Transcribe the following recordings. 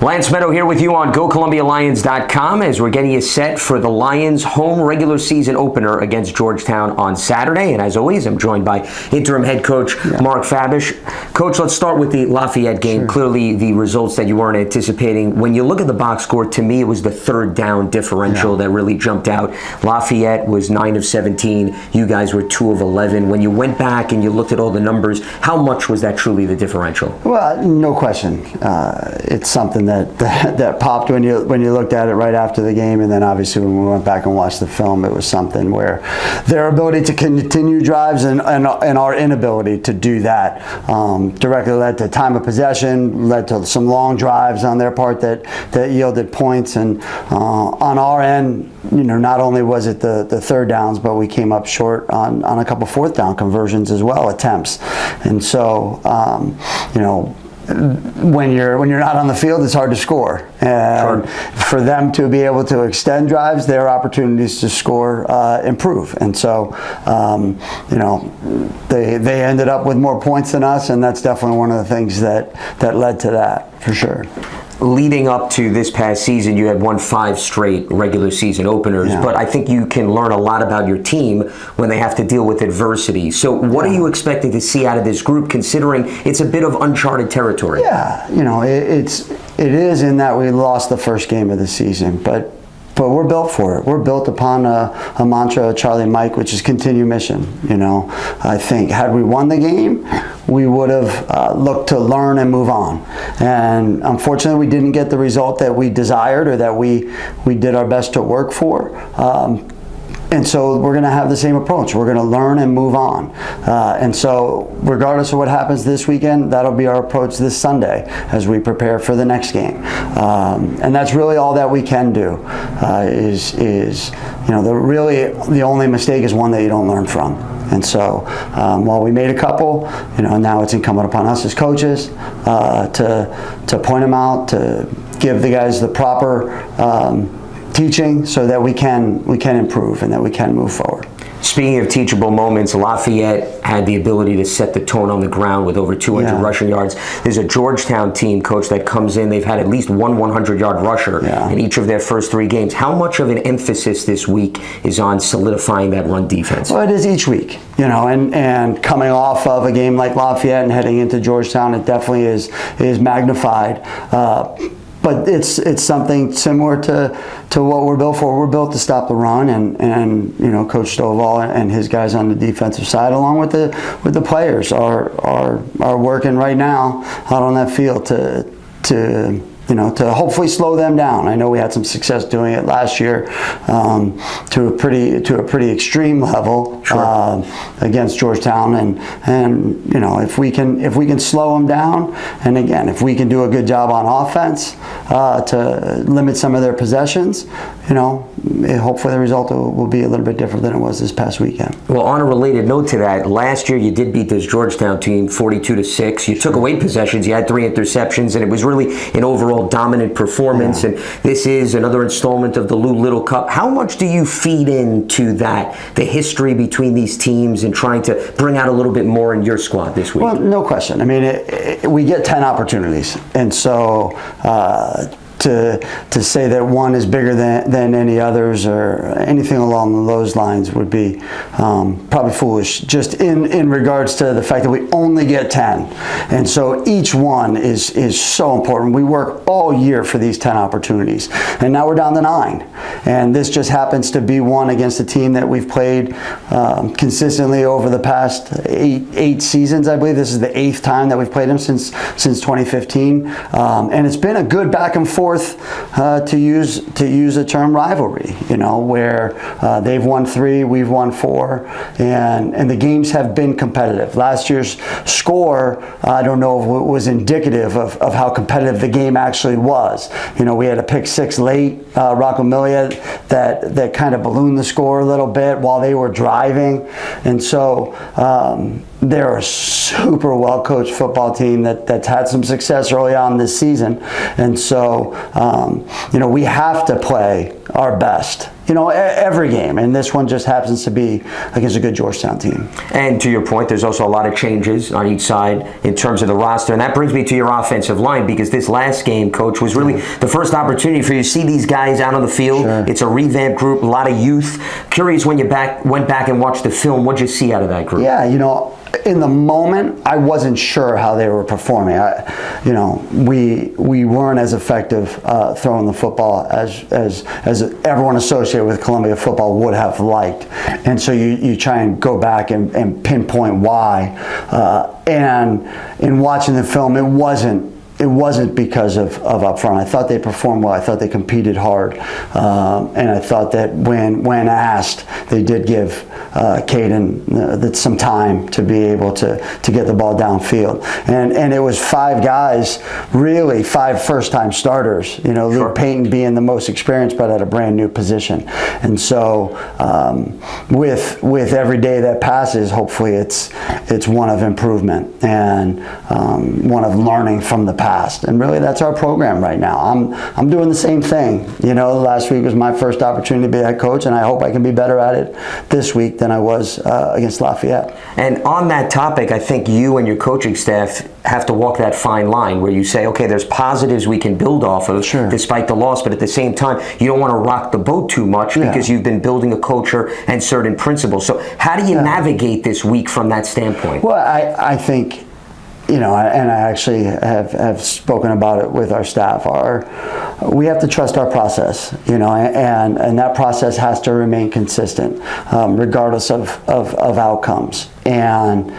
Lance Meadow here with you on GoColumbiaLions.com as we're getting you set for the Lions' home regular season opener against Georgetown on Saturday. And as always, I'm joined by interim head coach Mark Fabish. Coach, let's start with the Lafayette game. Sure. Clearly, the results that you weren't anticipating. When you look at the box score, to me, it was the third down differential that really jumped out. Lafayette was 9 of 17. You guys were 2 of 11. When you went back and you looked at all the numbers, how much was that truly the differential? Well, no question. It's something that popped when you looked at it right after the game, and then obviously when we went back and watched the film, it was something where their ability to continue drives and our inability to do that directly led to time of possession, led to some long drives on their part that yielded points. And on our end, not only was it the third downs, but we came up short on a couple fourth down conversions as well, attempts. And so when you're not on the field, it's hard to score. And for them to be able to extend drives, their opportunities to score improve. And so, they ended up with more points than us, and that's definitely one of the things that led to that, for sure. Leading up to this past season, you had won 5 straight regular season openers, but I think you can learn a lot about your team when they have to deal with adversity. So what are you expecting to see out of this group, considering it's a bit of uncharted territory? Yeah, it is in that we lost the first game of the season, but we're built for it. We're built upon a mantra of Charlie Mike, which is continue mission. I think had we won the game, we would have looked to learn and move on. And unfortunately, we didn't get the result that we desired or that we did our best to work for. And so we're going to have the same approach. We're going to learn and move on. And so regardless of what happens this weekend, that'll be our approach this Sunday as we prepare for the next game. And that's really all that we can do. The only mistake is one that you don't learn from. And so while we made a couple, now it's incumbent upon us as coaches to point them out, to give the guys the proper teaching so that we can improve and that we can move forward. Speaking of teachable moments, Lafayette had the ability to set the tone on the ground with over 200 rushing yards. There's a Georgetown team, Coach, that comes in. They've had at least one 100-yard rusher in each of their first 3 games. How much of an emphasis this week is on solidifying that run defense? Well, it is each week, and coming off of a game like Lafayette and heading into Georgetown, it definitely is magnified. But it's something similar to what we're built for. We're built to stop the run, and Coach Stovall and his guys on the defensive side, along with the players, are working right now out on that field to hopefully slow them down. I know we had some success doing it last year to a pretty extreme level against Georgetown, and if we can slow them down, and again if we can do a good job on offense to limit some of their possessions, hopefully the result will be a little bit different than it was this past weekend. Well, on a related note to that, last year you did beat this Georgetown team 42-6. You took away possessions. You had 3 interceptions, and it was really an overall dominant performance. And this is another installment of the Lou Little Cup. How much do you feed into that, the history between these teams, and trying to bring out a little bit more in your squad this week? Well, no question. I mean, we get 10 opportunities, and so to say that one is bigger than any others or anything along those lines would be probably foolish, just in regards to the fact that we only get 10. And so each one is so important. We work all year for these 10 opportunities, and now we're down to 9. And this just happens to be one against a team that we've played consistently over the past eight seasons. I believe this is the 8th time that we've played them since 2015. And it's been a good back and forth, to use a term, rivalry, where they've won 3, we've won 4, and the games have been competitive. Last year's score, I don't know if it was indicative of how competitive the game actually was. We had a pick 6 late, Rocco Milia, that kind of ballooned the score a little bit while they were driving, and so they're a super well-coached football team that's had some success early on this season. And so, we have to play our best every game, and this one just happens to be against a good Georgetown team. And to your point, there's also a lot of changes on each side in terms of the roster, and that brings me to your offensive line, because this last game, Coach, was really the first opportunity for you to see these guys out on the field. Sure. It's a revamped group, a lot of youth. Curious, when you went back and watched the film, what'd you see out of that group? Yeah, in the moment, I wasn't sure how they were performing. We weren't as effective throwing the football as everyone associated with Columbia football would have liked, and so you try and go back and pinpoint why. And in watching the film, it wasn't because of up front. I thought they performed well. I thought they competed hard, and I thought that when asked, they did give Caden some time to be able to get the ball downfield. And it was 5 guys, really 5 first-time starters. Sure. Luke Payton being the most experienced, but at a brand new position. And so with every day that passes, hopefully it's one of improvement and one of learning from the past. And really, that's our program right now. I'm doing the same thing. Last week was my first opportunity to be head coach, and I hope I can be better at it this week than I was against Lafayette. And on that topic, I think you and your coaching staff have to walk that fine line where you say, okay, there's positives we can build off of despite the loss, but at the same time, you don't want to rock the boat too much because you've been building a culture and certain principles. So how do you navigate this week from that standpoint? Well, I think, and I actually have spoken about it with our staff. We have to trust our process, and that process has to remain consistent, regardless of outcomes. And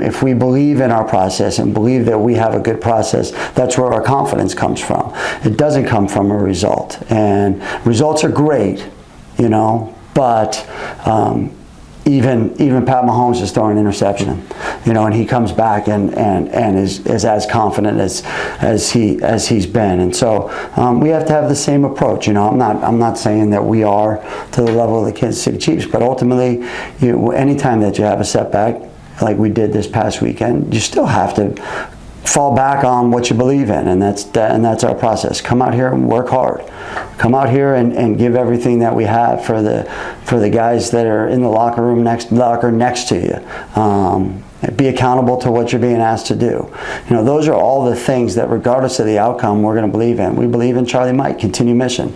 if we believe in our process and believe that we have a good process, that's where our confidence comes from. It doesn't come from a result, and results are great, but even Pat Mahomes is throwing an interception, and he comes back and is as confident as he's been. And so we have to have the same approach. I'm not saying that we are to the level of the Kansas City Chiefs, but ultimately, anytime that you have a setback like we did this past weekend, you still have to fall back on what you believe in, and that's our process. Come out here and work hard. Come out here and give everything that we have for the guys that are in the locker next to you. Be accountable to what you're being asked to do. Those are all the things that, regardless of the outcome, we're going to believe in. We believe in Charlie Mike, continue mission.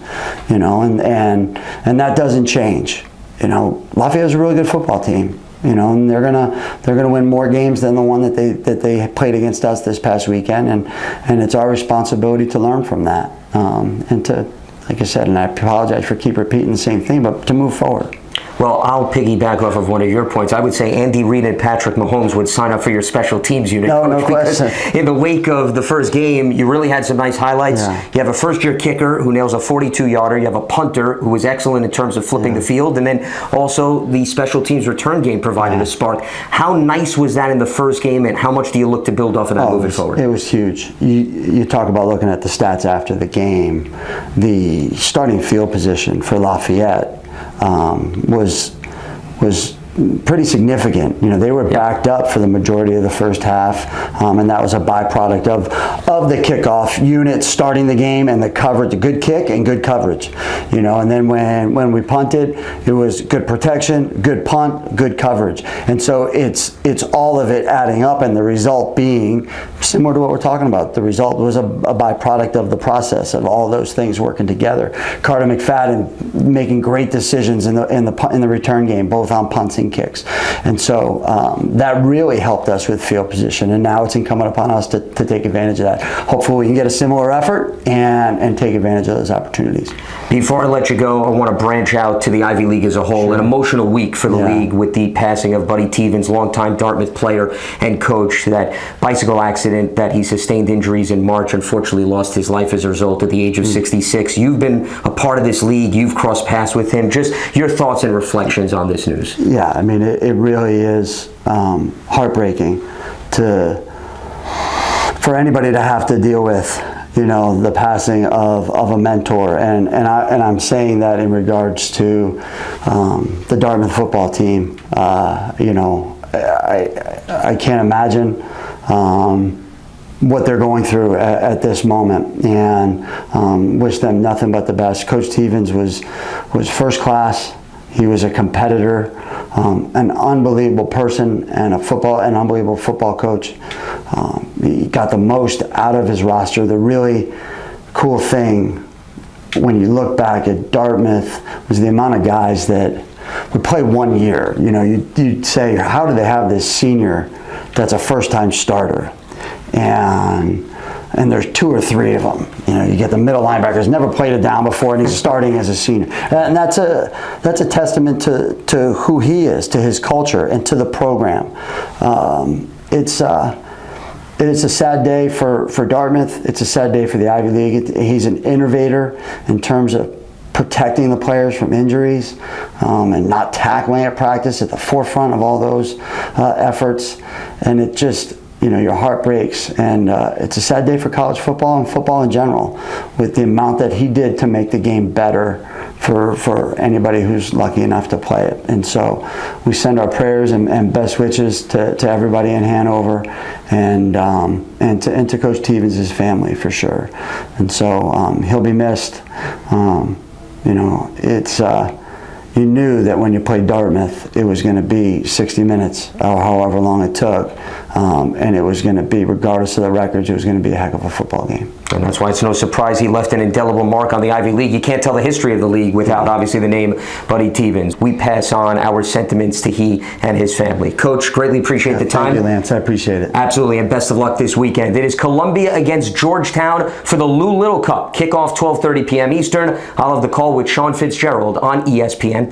And that doesn't change. Lafayette is a really good football team. And they're gonna win more games than the one that they played against us this past weekend, and it's our responsibility to learn from that, and to, like I said, and I apologize for keep repeating the same thing, but to move forward. Well, I'll piggyback off of one of your points. I would say Andy Reid and Patrick Mahomes would sign up for your special teams unit. No question. In the wake of the first game, you really had some nice highlights. Yeah. You have a first-year kicker who nails a 42-yarder. You have a punter who was excellent in terms of flipping the field. And then also the special teams return game provided a spark. How nice was that in the first game, and how much do you look to build off of that moving forward? It was huge. You talk about looking at the stats after the game. The starting field position for Lafayette was pretty significant. They were backed up for the majority of the first half, and that was a byproduct of the kickoff unit starting the game and the coverage, the good kick and good coverage. And then when we punted, it was good protection, good punt, good coverage. And so it's all of it adding up, and the result being similar to what we're talking about. The result was a byproduct of the process of all those things working together. Carter McFadden making great decisions in the return game, both on punts and kicks. And so that really helped us with field position, and now it's incumbent upon us to take advantage of that. Hopefully we can get a similar effort and take advantage of those opportunities. Before I let you go, I want to branch out to the Ivy League as a whole. An emotional week for the league with the passing of Buddy Tevens, longtime Dartmouth player and coach. That bicycle accident that he sustained injuries in March, unfortunately lost his life as a result at the age of 66. You've been a part of this league. You've crossed paths with him. Just your thoughts and reflections on this news. Yeah, I mean, it really is heartbreaking for anybody to have to deal with, the passing of a mentor, and I'm saying that in regards to the Dartmouth football team. I can't imagine what they're going through at this moment, and wish them nothing but the best. Coach Stevens was first class. He was a competitor, an unbelievable person, and an unbelievable football coach. He got the most out of his roster. The really cool thing when you look back at Dartmouth was the amount of guys that would play 1 year. You know, you'd say, how do they have this senior that's a first-time starter? And there's 2 or 3 of them. You know, you get the middle linebackers, never played it down before, and he's starting as a senior. And that's a testament to who he is, to his culture, and to the program. It's a sad day for Dartmouth. It's a sad day for the Ivy League. He's an innovator in terms of protecting the players from injuries and not tackling at practice, at the forefront of all those efforts. And it just, you know, your heart breaks. And it's a sad day for college football and football in general, with the amount that he did to make the game better for anybody who's lucky enough to play it. And so we send our prayers and best wishes to everybody in Hanover, and to Coach Stevens' family for sure. And so he'll be missed. You know, it's you knew that when you played Dartmouth, it was going to be 60 minutes or however long it took, and it was going to be, regardless of the records, it was going to be a heck of a football game. And that's why it's no surprise he left an indelible mark on the Ivy League. You can't tell the history of the league without, obviously, the name Buddy Stevens. We pass on our sentiments to he and his family. Coach, greatly appreciate the time. Thank you, Lance. I appreciate it. Absolutely, and best of luck this weekend. It is Columbia against Georgetown for the Lou Little Cup. Kickoff 12:30 p.m. Eastern. I'll have the call with Sean Fitzgerald on ESPN+.